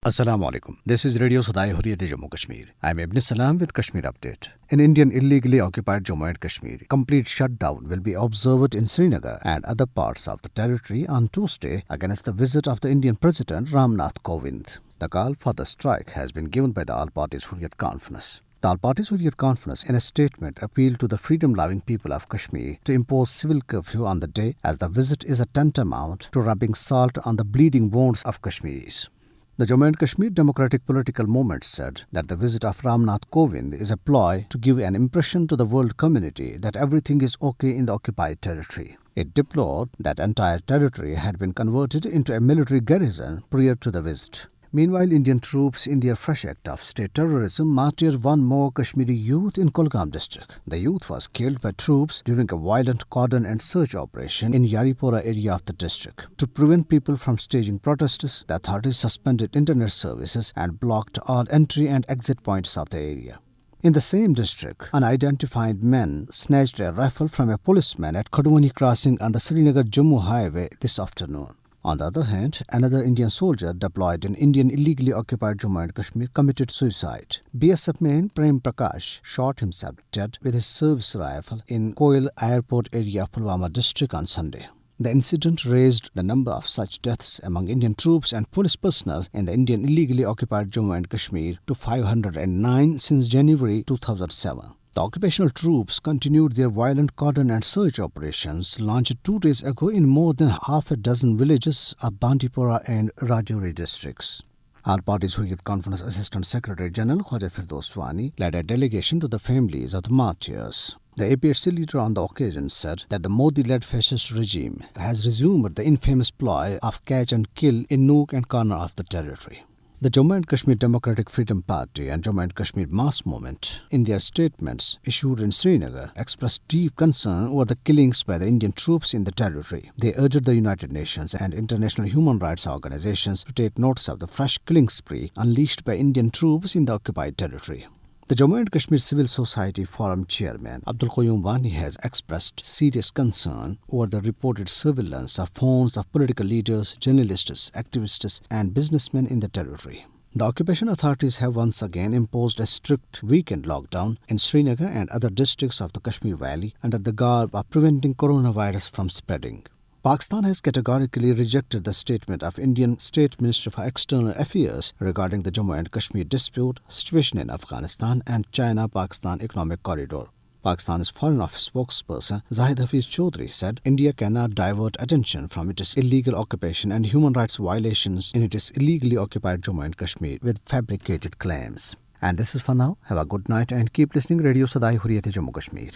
Assalamu alaikum. This is Radio Sadaye, Hurriyet, Jammu, Kashmir. I am Ibn Salam with Kashmir Update. In Indian illegally occupied Jammu and Kashmir, complete shutdown will be observed in Srinagar and other parts of the territory on Tuesday against the visit of the Indian President Ramnath Kovind. The call for the strike has been given by the All Parties Hurriyat Conference. The All Parties Hurriyat Conference, in a statement, appealed to the freedom-loving people of Kashmir to impose civil curfew on the day, as the visit is a tantamount to rubbing salt on the bleeding wounds of Kashmiris. The Jammu and Kashmir Democratic Political Movement said that the visit of Ramnath Kovind is a ploy to give an impression to the world community that everything is okay in the occupied territory. It deplored that entire territory had been converted into a military garrison prior to the visit. Meanwhile, Indian troops, in their fresh act of state terrorism, martyred one more Kashmiri youth in Kulgam district. The youth was killed by troops during a violent cordon and search operation in Yaripora area of the district. To prevent people from staging protests, the authorities suspended internet services and blocked all entry and exit points of the area. In the same district, unidentified men snatched a rifle from a policeman at Khadwani crossing on the Srinagar-Jammu highway this afternoon. On the other hand, another Indian soldier deployed in Indian illegally occupied Jammu and Kashmir committed suicide. BSF man Prem Prakash shot himself dead with his service rifle in Koil Airport area of Pulwama district on Sunday. The incident raised the number of such deaths among Indian troops and police personnel in the Indian illegally occupied Jammu and Kashmir to 509 since January 2007. The occupational troops continued their violent cordon and search operations launched 2 days ago in more than half a dozen villages of Bandipora and Rajouri districts. All Parties Hurriyat Conference Assistant Secretary General Khwaja Firdoswani led a delegation to the families of the martyrs. The APHC leader on the occasion said that the Modi-led fascist regime has resumed the infamous ploy of catch and kill in nook and corner of the territory. The Jammu and Kashmir Democratic Freedom Party and Jammu and Kashmir Mass Movement, in their statements issued in Srinagar, expressed deep concern over the killings by the Indian troops in the territory. They urged the United Nations and international human rights organizations to take notice of the fresh killing spree unleashed by Indian troops in the occupied territory. The Jammu and Kashmir Civil Society Forum Chairman Abdul Qayyum Wani has expressed serious concern over the reported surveillance of phones of political leaders, journalists, activists and businessmen in the territory. The occupation authorities have once again imposed a strict weekend lockdown in Srinagar and other districts of the Kashmir Valley under the garb of preventing coronavirus from spreading. Pakistan has categorically rejected the statement of Indian State Minister for External Affairs regarding the Jammu and Kashmir dispute, situation in Afghanistan and China-Pakistan Economic Corridor. Pakistan's Foreign Office spokesperson Zahid Hafiz Chaudhry said India cannot divert attention from its illegal occupation and human rights violations in its illegally occupied Jammu and Kashmir with fabricated claims. And this is for now. Have a good night and keep listening Radio Sadaye, Hurriyet, Jammu, Kashmir.